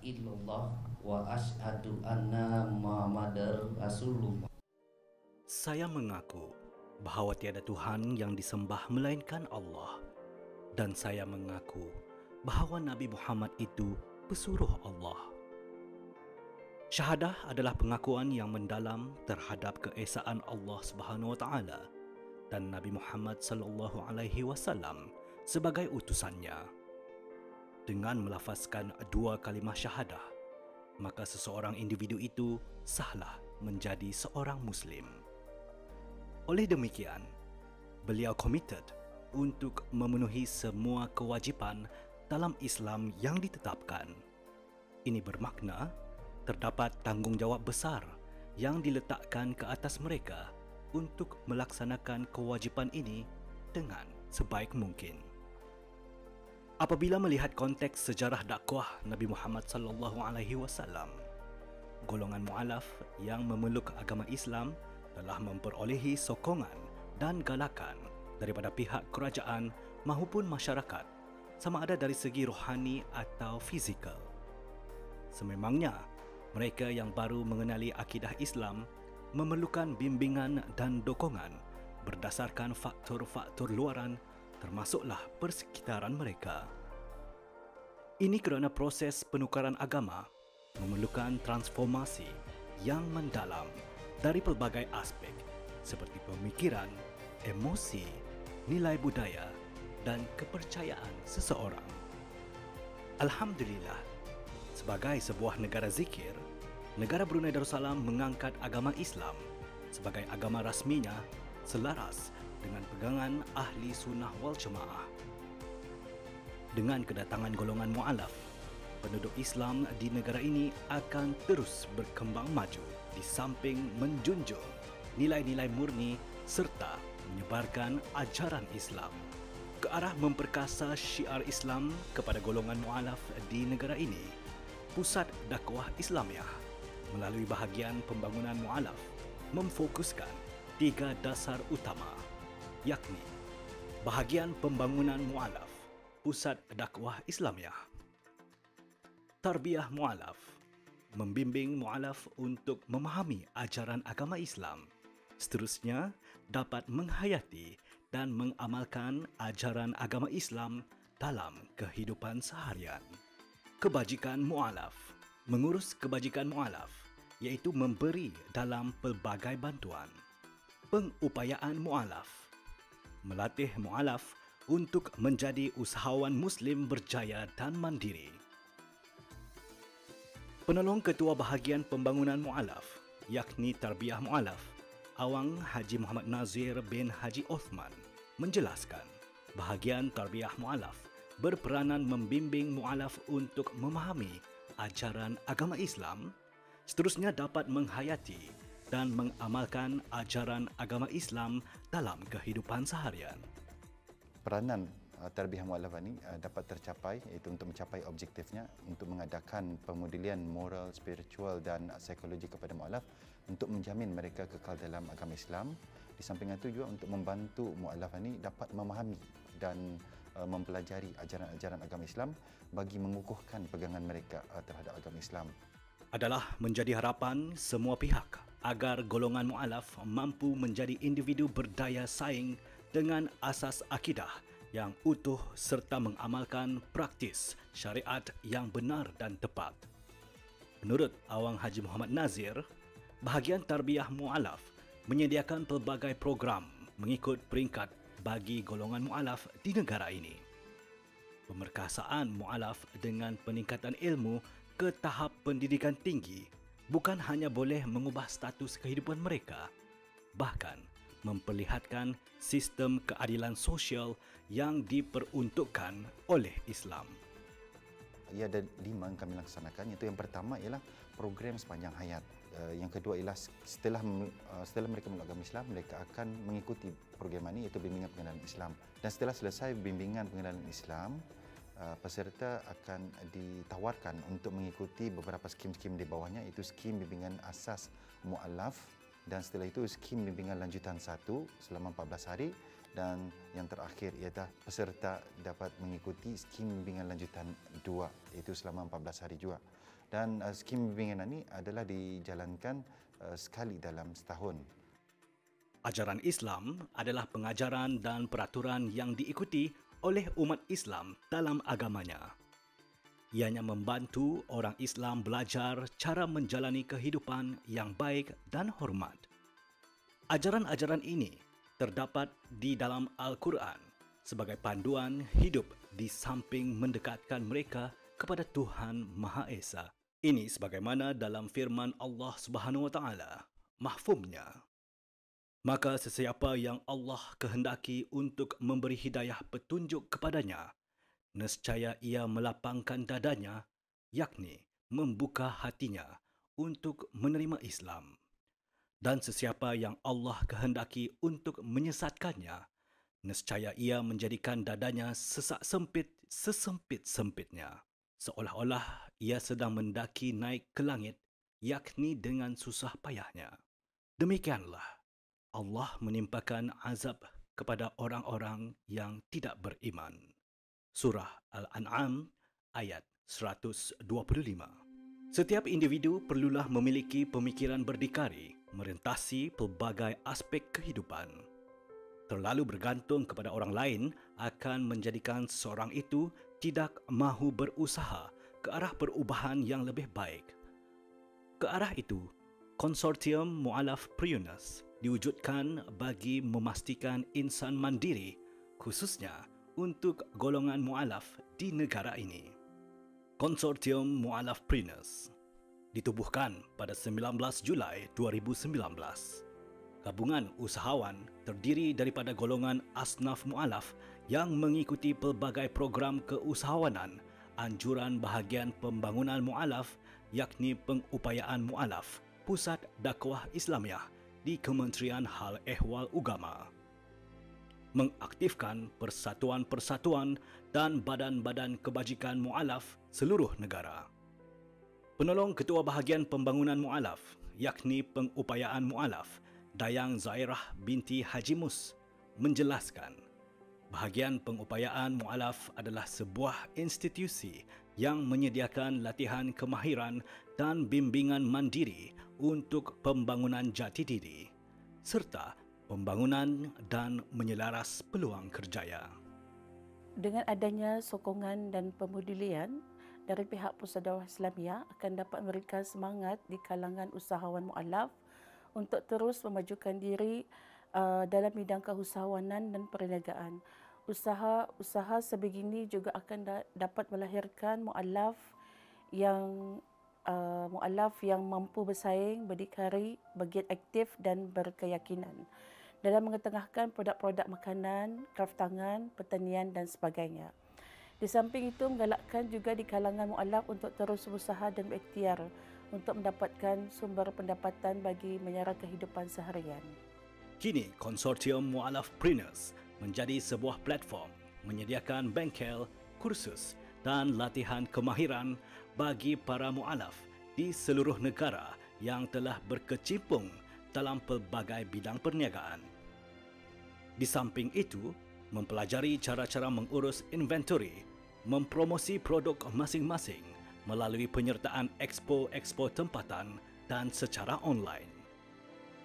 illallah wa asyhadu anna Muhammadar Rasulullah. Saya mengaku bahawa tiada Tuhan yang disembah melainkan Allah, dan saya mengaku bahawa Nabi Muhammad itu pesuruh Allah. Syahadah adalah pengakuan yang mendalam terhadap keesaan Allah Subhanahu wa taala dan Nabi Muhammad sallallahu alaihi wasallam sebagai utusannya. Dengan melafazkan dua kalimah syahadah, maka seseorang individu itu sahlah menjadi seorang Muslim. Oleh demikian, beliau komited untuk memenuhi semua kewajipan dalam Islam yang ditetapkan. Ini bermakna terdapat tanggungjawab besar yang diletakkan ke atas mereka untuk melaksanakan kewajipan ini dengan sebaik mungkin. Apabila melihat konteks sejarah dakwah Nabi Muhammad sallallahu alaihi wasallam, golongan mualaf yang memeluk agama Islam telah memperolehi sokongan dan galakan daripada pihak kerajaan maupun masyarakat, sama ada dari segi rohani atau fizikal. Sememangnya, mereka yang baru mengenali akidah Islam memerlukan bimbingan dan dokongan berdasarkan faktor-faktor luaran, termasuklah persekitaran mereka. Ini kerana proses penukaran agama memerlukan transformasi yang mendalam dari pelbagai aspek seperti pemikiran, emosi, nilai budaya dan kepercayaan seseorang. Alhamdulillah, sebagai sebuah negara zikir, negara Brunei Darussalam mengangkat agama Islam sebagai agama rasminya selaras dengan pegangan ahli sunnah wal jemaah. Dengan kedatangan golongan mu'alaf, penduduk Islam di negara ini akan terus berkembang maju di samping menjunjung nilai-nilai murni serta menyebarkan ajaran Islam ke arah memperkasa syiar Islam kepada golongan mu'alaf di negara ini. Pusat Dakwah Islamiah melalui bahagian pembangunan mu'alaf memfokuskan 3 dasar utama, yakni bahagian pembangunan mu'alaf, Pusat Dakwah Islamiah. Tarbiyah mu'alaf, membimbing mu'alaf untuk memahami ajaran agama Islam, seterusnya dapat menghayati dan mengamalkan ajaran agama Islam dalam kehidupan seharian. Kebajikan mu'alaf, mengurus kebajikan mu'alaf, iaitu memberi dalam pelbagai bantuan. Pengupayaan mu'alaf, melatih mu'alaf untuk menjadi usahawan Muslim berjaya dan mandiri. Penolong Ketua Bahagian Pembangunan Mu'alaf, yakni Tarbiyah Mu'alaf, Awang Haji Muhammad Nazir bin Haji Osman, menjelaskan bahagian Tarbiyah Mu'alaf berperanan membimbing mu'alaf untuk memahami ajaran agama Islam, seterusnya dapat menghayati dan mengamalkan ajaran agama Islam dalam kehidupan seharian. Peranan tarbiyah mu'alaf ini dapat tercapai iaitu untuk mencapai objektifnya untuk mengadakan pemodelan moral, spiritual dan psikologi kepada mu'alaf untuk menjamin mereka kekal dalam agama Islam. Di samping itu juga untuk membantu mu'alaf ini dapat memahami dan mempelajari ajaran-ajaran agama Islam bagi mengukuhkan pegangan mereka terhadap agama Islam. Adalah menjadi harapan semua pihak agar golongan mu'alaf mampu menjadi individu berdaya saing dengan asas akidah yang utuh serta mengamalkan praktis syariat yang benar dan tepat. Menurut Awang Haji Muhammad Nazir, bahagian tarbiyah mu'alaf menyediakan pelbagai program mengikut peringkat bagi golongan mu'alaf di negara ini. Pemerkasaan mu'alaf dengan peningkatan ilmu ke tahap pendidikan tinggi bukan hanya boleh mengubah status kehidupan mereka, bahkan memperlihatkan sistem keadilan sosial yang diperuntukkan oleh Islam. Ia ada 5 yang kami laksanakan, iaitu yang pertama ialah program sepanjang hayat. Yang kedua ialah setelah mereka meluk agama Islam, mereka akan mengikuti program ini iaitu bimbingan pengenalan Islam. Dan setelah selesai bimbingan pengenalan Islam, peserta akan ditawarkan untuk mengikuti beberapa skim-skim di bawahnya, iaitu skim bimbingan asas mu'alaf, dan setelah itu skim bimbingan lanjutan 1 selama 14 hari, dan yang terakhir ialah peserta dapat mengikuti skim bimbingan lanjutan 2 iaitu selama 14 hari juga. Dan skim bimbingan ini adalah dijalankan sekali dalam setahun. Ajaran Islam adalah pengajaran dan peraturan yang diikuti oleh umat Islam dalam agamanya. Ianya membantu orang Islam belajar cara menjalani kehidupan yang baik dan hormat. Ajaran-ajaran ini terdapat di dalam Al-Quran sebagai panduan hidup di samping mendekatkan mereka kepada Tuhan Maha Esa. Ini sebagaimana dalam firman Allah Subhanahu wa taala, mahfumnya. Maka sesiapa yang Allah kehendaki untuk memberi hidayah petunjuk kepadanya, nescaya ia melapangkan dadanya, yakni membuka hatinya untuk menerima Islam. Dan sesiapa yang Allah kehendaki untuk menyesatkannya, nescaya ia menjadikan dadanya sesak sempit sesempit-sempitnya, seolah-olah ia sedang mendaki naik ke langit, yakni dengan susah payahnya. Demikianlah Allah menimpakan azab kepada orang-orang yang tidak beriman. Surah Al-An'am ayat 125. Setiap individu perlulah memiliki pemikiran berdikari, merentasi pelbagai aspek kehidupan. Terlalu bergantung kepada orang lain akan menjadikan seseorang itu tidak mahu berusaha ke arah perubahan yang lebih baik. Ke arah itu, Konsortium Mu'alaf Priunus diwujudkan bagi memastikan insan mandiri, khususnya untuk golongan mu'alaf di negara ini. Konsortium Mu'alaf Priunus ditubuhkan pada 19 Julai 2019. Gabungan usahawan terdiri daripada golongan asnaf mu'alaf yang mengikuti pelbagai program keusahawanan anjuran bahagian pembangunan mu'alaf, yakni pengupayaan mu'alaf Pusat Dakwah Islamiah di Kementerian Hal Ehwal Ugama, mengaktifkan persatuan-persatuan dan badan-badan kebajikan mu'alaf seluruh negara. Penolong Ketua Bahagian Pembangunan Mu'alaf, yakni Pengupayaan Mu'alaf, Dayang Zairah binti Haji Mus, menjelaskan bahagian pengupayaan mu'alaf adalah sebuah institusi yang menyediakan latihan kemahiran dan bimbingan mandiri untuk pembangunan jati diri serta pembangunan dan menyelaras peluang kerjaya. Dengan adanya sokongan dan pemodelan dari pihak Pusat Dakwah Islamiah akan dapat memberikan semangat di kalangan usahawan mu'alaf untuk terus memajukan diri dalam bidang keusahawanan dan perniagaan. Usaha sebegini juga akan dapat melahirkan mu'alaf yang mampu bersaing, berdikari, bergiat aktif dan berkeyakinan dalam mengetengahkan produk-produk makanan, kraf tangan, pertanian dan sebagainya. Di samping itu, menggalakkan juga di kalangan mu'alaf untuk terus berusaha dan berikhtiar untuk mendapatkan sumber pendapatan bagi menyara kehidupan seharian. Kini, Konsortium Mu'alaf Priunus menjadi sebuah platform menyediakan bengkel, kursus dan latihan kemahiran bagi para mu'alaf di seluruh negara yang telah berkecimpung dalam pelbagai bidang perniagaan. Di samping itu, mempelajari cara-cara mengurus inventory, mempromosi produk masing-masing melalui penyertaan expo-expo tempatan dan secara online.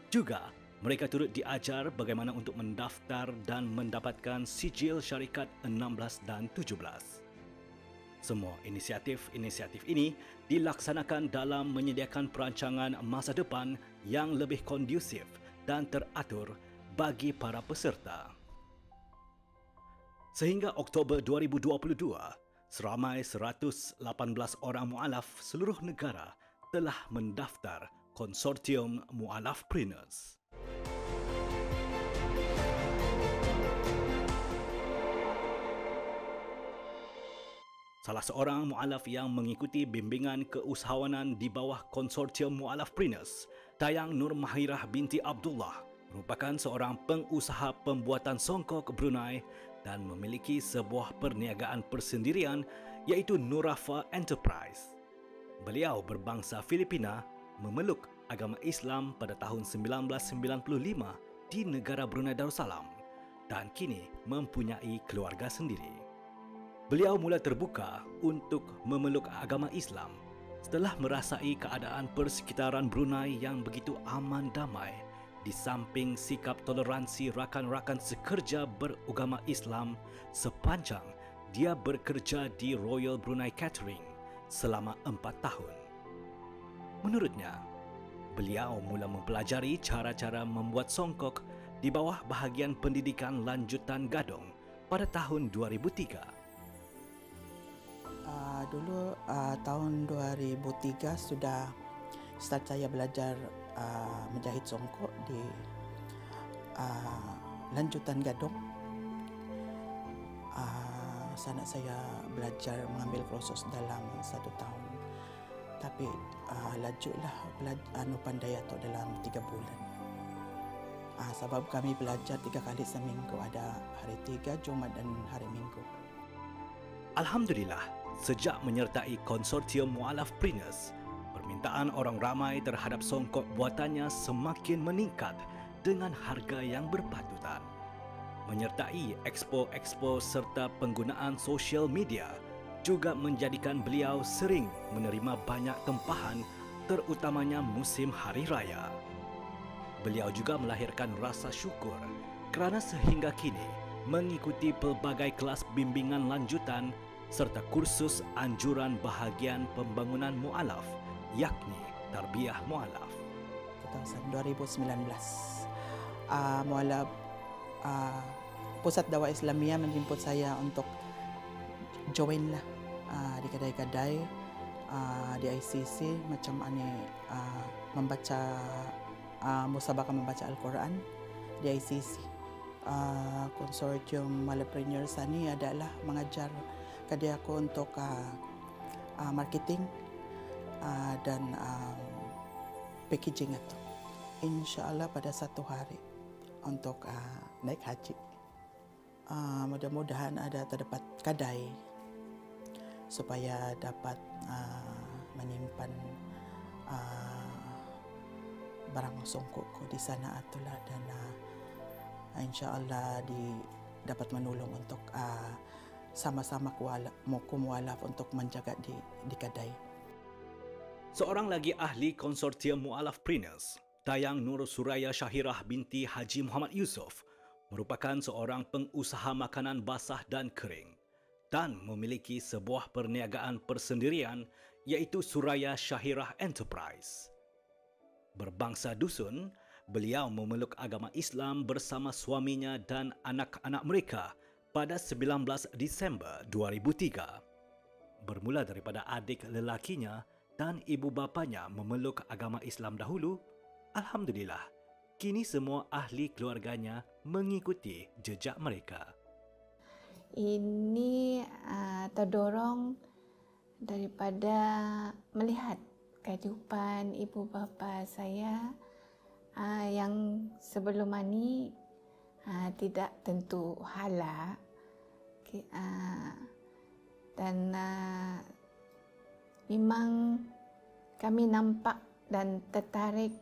Juga, mereka turut diajar bagaimana untuk mendaftar dan mendapatkan sijil syarikat 16 dan 17. Semua inisiatif-inisiatif ini dilaksanakan dalam menyediakan perancangan masa depan yang lebih kondusif dan teratur bagi para peserta. Sehingga Oktober 2022, seramai 118 orang mu'alaf seluruh negara telah mendaftar Konsortium Mu'alaf Priunus. Salah seorang mu'alaf yang mengikuti bimbingan keusahawanan di bawah Konsortium Mu'alaf Priunus, Dayang Nur Mahirah binti Abdullah, merupakan seorang pengusaha pembuatan songkok Brunei dan memiliki sebuah perniagaan persendirian iaitu Nurafa Enterprise. Beliau berbangsa Filipina, memeluk agama Islam pada tahun 1995 di negara Brunei Darussalam dan kini mempunyai keluarga sendiri. Beliau mula terbuka untuk memeluk agama Islam Setelah merasai keadaan persekitaran Brunei yang begitu aman damai, di samping sikap toleransi rakan-rakan sekerja beragama Islam sepanjang dia bekerja di Royal Brunei Catering selama 4 tahun. Menurutnya, beliau mula mempelajari cara-cara membuat songkok di bawah bahagian pendidikan lanjutan Gadong pada tahun 2003. Dulu tahun 2003 sudah start saya belajar menjahit songkok di lanjutan Gadong. Sana saya belajar mengambil kursus dalam 1 tahun. Tapi lajulah pandai atau dalam 3 bulan. Sebab kami belajar 3 kali seminggu, ada hari 3, Jumaat dan hari Minggu. Alhamdulillah, sejak menyertai konsortium Mualafpreneurs, permintaan orang ramai terhadap songkok buatannya semakin meningkat dengan harga yang berpatutan. Menyertai expo-expo serta penggunaan sosial media juga menjadikan beliau sering menerima banyak tempahan, terutamanya musim hari raya. Beliau juga melahirkan rasa syukur kerana sehingga kini mengikuti pelbagai kelas bimbingan lanjutan serta kursus anjuran bahagian pembangunan mualaf, yakni Tarbiyah Mualaf. Tahun 2019, Mualaf Pusat Dakwah Islamiyah menjemput saya untuk join lah di kedai-kedai di ICC macam membaca musabaqah membaca Al-Quran di ICC. Konsortium Mualafpreneurs ini adalah mengajar kedai aku untuk marketing dan packaging itu. InsyaAllah pada satu hari untuk naik haji. Mudah-mudahan ada terdapat kedai supaya dapat menyimpan barang songkokku di sana itulah, dan insyaAllah dapat menolong untuk sama-sama mualaf untuk menjaga di kedai. Seorang lagi ahli konsortium Mualafpreneurs, Dayang Nur Suraya Syahirah binti Haji Muhammad Yusof, merupakan seorang pengusaha makanan basah dan kering dan memiliki sebuah perniagaan persendirian iaitu Suraya Syahirah Enterprise. Berbangsa dusun, beliau memeluk agama Islam bersama suaminya dan anak-anak mereka pada 19 Disember 2003. Bermula daripada adik lelakinya dan ibu bapanya memeluk agama Islam dahulu, alhamdulillah, kini semua ahli keluarganya mengikuti jejak mereka. Ini terdorong daripada melihat kehidupan ibu bapa saya yang sebelum ini tidak tentu halal, dan memang kami nampak dan tertarik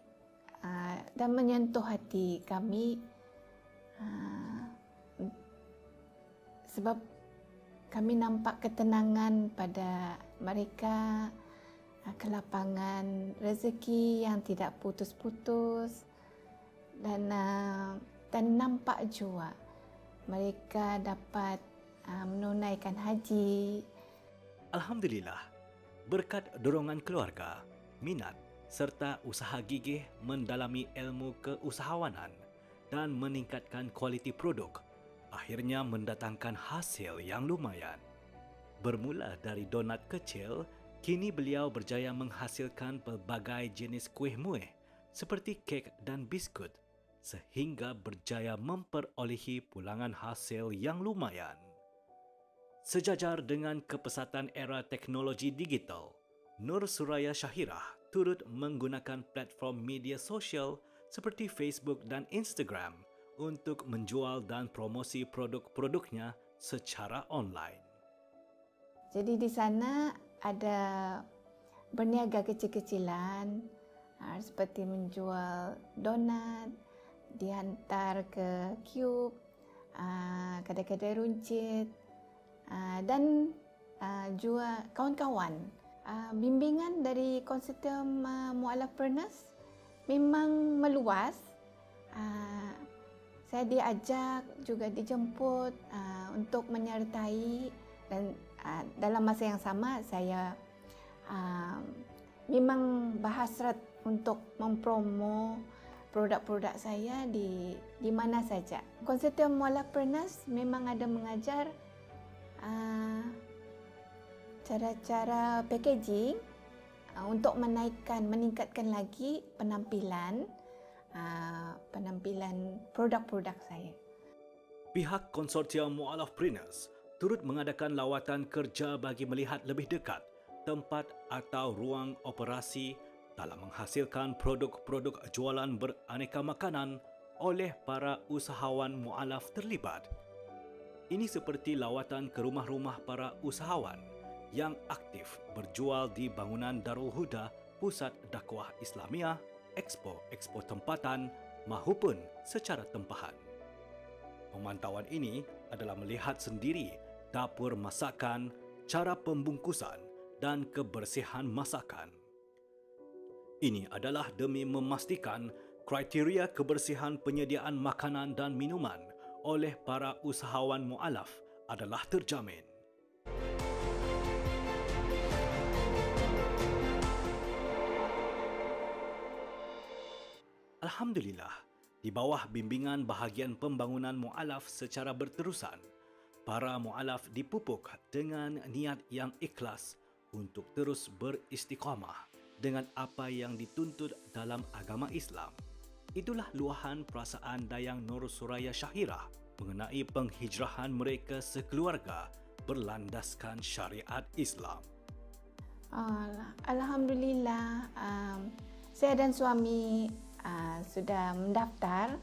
dan menyentuh hati kami sebab kami nampak ketenangan pada mereka, kelapangan rezeki yang tidak putus-putus, dan nampak juga mereka dapat menunaikan haji. Alhamdulillah, berkat dorongan keluarga, minat serta usaha gigih mendalami ilmu keusahawanan dan meningkatkan kualiti produk, akhirnya mendatangkan hasil yang lumayan. Bermula dari donat kecil, kini beliau berjaya menghasilkan pelbagai jenis kuih muih seperti kek dan biskut sehingga berjaya memperolehi pulangan hasil yang lumayan. Sejajar dengan kepesatan era teknologi digital, Nur Suraya Syahirah turut menggunakan platform media sosial seperti Facebook dan Instagram untuk menjual dan promosi produk-produknya secara online. Jadi di sana ada berniaga kecil-kecilan seperti menjual donat, dihantar ke Cube, kedai-kedai runcit, dan juga kawan-kawan bimbingan dari konsorsium Mu'alafpreneurs memang meluas. Saya diajak juga dijemput untuk menyertai, dan dalam masa yang sama saya memang berhasrat untuk mempromo produk-produk saya di mana saja. Konsorsium Mu'alafpreneurs memang ada mengajar cara-cara packaging untuk meningkatkan lagi penampilan produk-produk saya. Pihak Konsorsium Mu'alafpreneurs turut mengadakan lawatan kerja bagi melihat lebih dekat tempat atau ruang operasi dalam menghasilkan produk-produk jualan beraneka makanan oleh para usahawan mu'alaf terlibat. Ini seperti lawatan ke rumah-rumah para usahawan yang aktif berjual di bangunan Darul Huda, Pusat Dakwah Islamiah, expo tempatan mahupun secara tempahan. Pemantauan ini adalah melihat sendiri dapur masakan, cara pembungkusan dan kebersihan masakan. Ini adalah demi memastikan kriteria kebersihan penyediaan makanan dan minuman oleh para usahawan mu'alaf adalah terjamin. Alhamdulillah, di bawah bimbingan bahagian pembangunan mu'alaf secara berterusan, para mu'alaf dipupuk dengan niat yang ikhlas untuk terus beristiqamah dengan apa yang dituntut dalam agama Islam. Itulah luahan perasaan Dayang Nur Suraya Syahirah mengenai penghijrahan mereka sekeluarga berlandaskan syariat Islam. Alhamdulillah, saya dan suami sudah mendaftar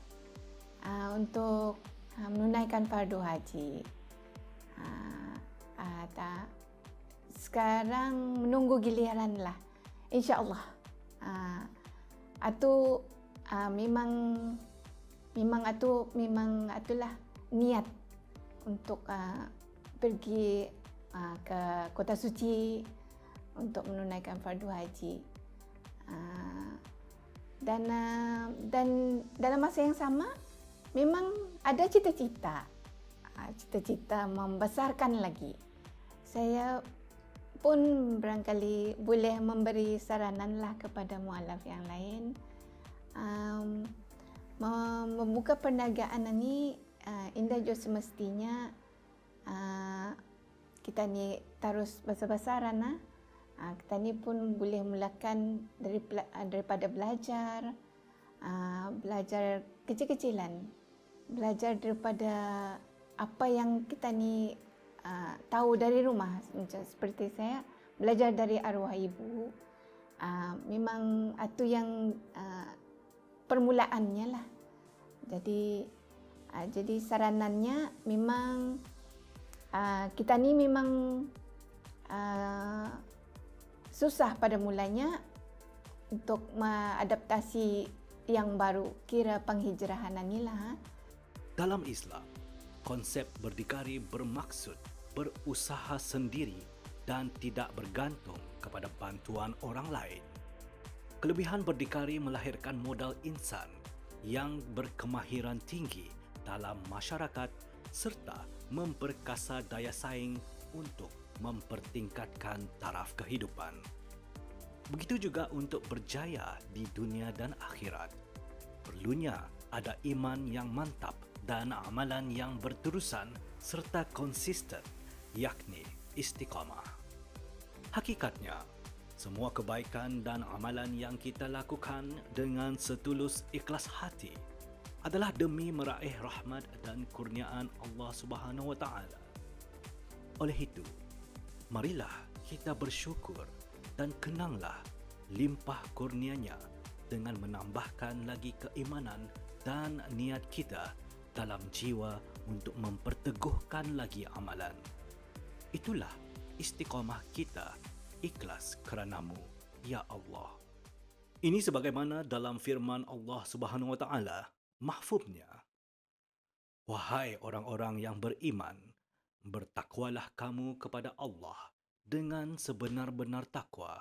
untuk menunaikan fardu haji. Sekarang menunggu giliran lah, insya-Allah. Memang itulah niat untuk pergi ke Kota Suci untuk menunaikan fardu haji. Dan dalam masa yang sama memang ada cita-cita membesarkan lagi. Saya pun barangkali boleh memberi saranan lah kepada mu'alaf yang lain. Membuka perniagaan ini indah jo semestinya kita ni terus besar-besaran. Kita ni pun boleh mulakan daripada belajar kecil-kecilan, belajar daripada apa yang kita ni tahu dari rumah. Macam seperti saya belajar dari arwah ibu, memang itu yang permulaannya lah. Jadi saranannya memang kita ni memang susah pada mulanya untuk mengadaptasi yang baru, kira penghijrahan inilah. Dalam Islam, konsep berdikari bermaksud berusaha sendiri dan tidak bergantung kepada bantuan orang lain. Kelebihan berdikari melahirkan modal insan yang berkemahiran tinggi dalam masyarakat serta memperkasa daya saing untuk mempertingkatkan taraf kehidupan. Begitu juga untuk berjaya di dunia dan akhirat. Perlunya ada iman yang mantap dan amalan yang berterusan serta konsisten, yakni istiqamah. Hakikatnya, semua kebaikan dan amalan yang kita lakukan dengan setulus ikhlas hati adalah demi meraih rahmat dan kurniaan Allah Subhanahu wa taala. Oleh itu, marilah kita bersyukur dan kenanglah limpah kurnia-Nya dengan menambahkan lagi keimanan dan niat kita dalam jiwa untuk memperteguhkan lagi amalan. Itulah istiqamah kita, ikhlas kerana-Mu, ya Allah. Ini sebagaimana dalam firman Allah Subhanahu wa taala, mahfuznya, wahai orang-orang yang beriman, bertakwalah kamu kepada Allah dengan sebenar-benar takwa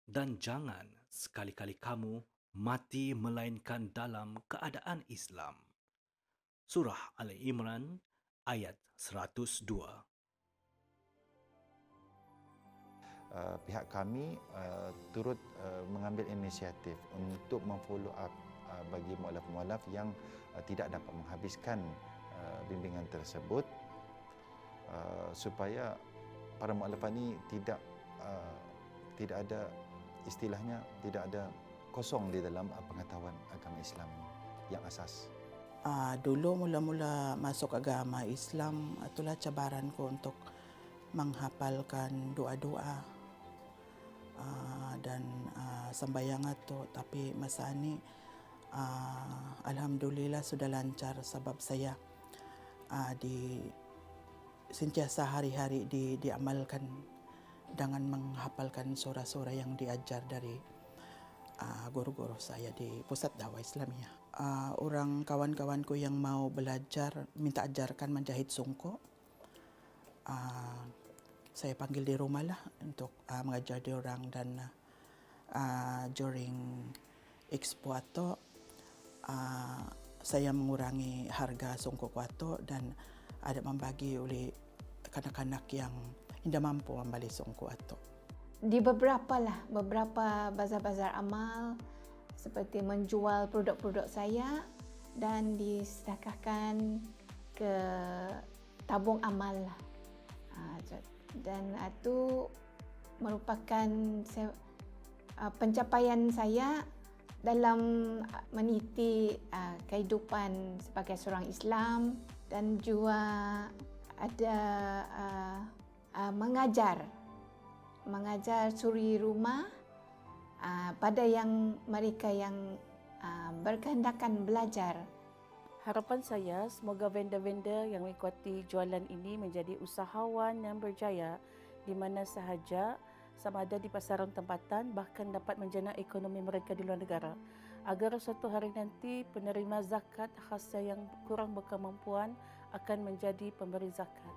dan jangan sekali-kali kamu mati melainkan dalam keadaan Islam. Surah Ali Imran ayat 102. Pihak kami turut mengambil inisiatif untuk memfollow up bagi mualaf-mualaf yang tidak dapat menghabiskan bimbingan tersebut, supaya para mualaf ini tidak ada, istilahnya tidak ada kosong di dalam pengetahuan agama Islam yang asas. Dulu mula-mula masuk agama Islam, itulah cabaran ko untuk menghafalkan doa-doa dan sembayangan tu. Tapi masa ini alhamdulillah sudah lancar sebab saya sentiasa hari-hari diamalkan dengan menghafalkan surah-surah yang diajar dari guru-guru saya di Pusat Dakwah Islamiyah. Orang kawan-kawanku yang mau belajar minta ajarkan menjahit songkok, saya panggil di rumah lah untuk mengajar dia orang. Dan during Expo Ato, saya mengurangi harga songkok Ato dan ada membagi oleh kanak-kanak yang tidak mampu membeli songkok Ato. Di beberapa bazar-bazar amal seperti menjual produk-produk saya dan disedekahkan ke tabung amal lah. Dan itu merupakan pencapaian saya dalam meniti kehidupan sebagai seorang Islam, dan juga ada mengajar suri rumah pada mereka yang berkehendakan belajar. Harapan saya semoga vendor-vendor yang mengikuti jualan ini menjadi usahawan yang berjaya di mana sahaja, sama ada di pasaran tempatan, bahkan dapat menjana ekonomi mereka di luar negara, agar suatu hari nanti penerima zakat khasnya yang kurang berkemampuan akan menjadi pemberi zakat.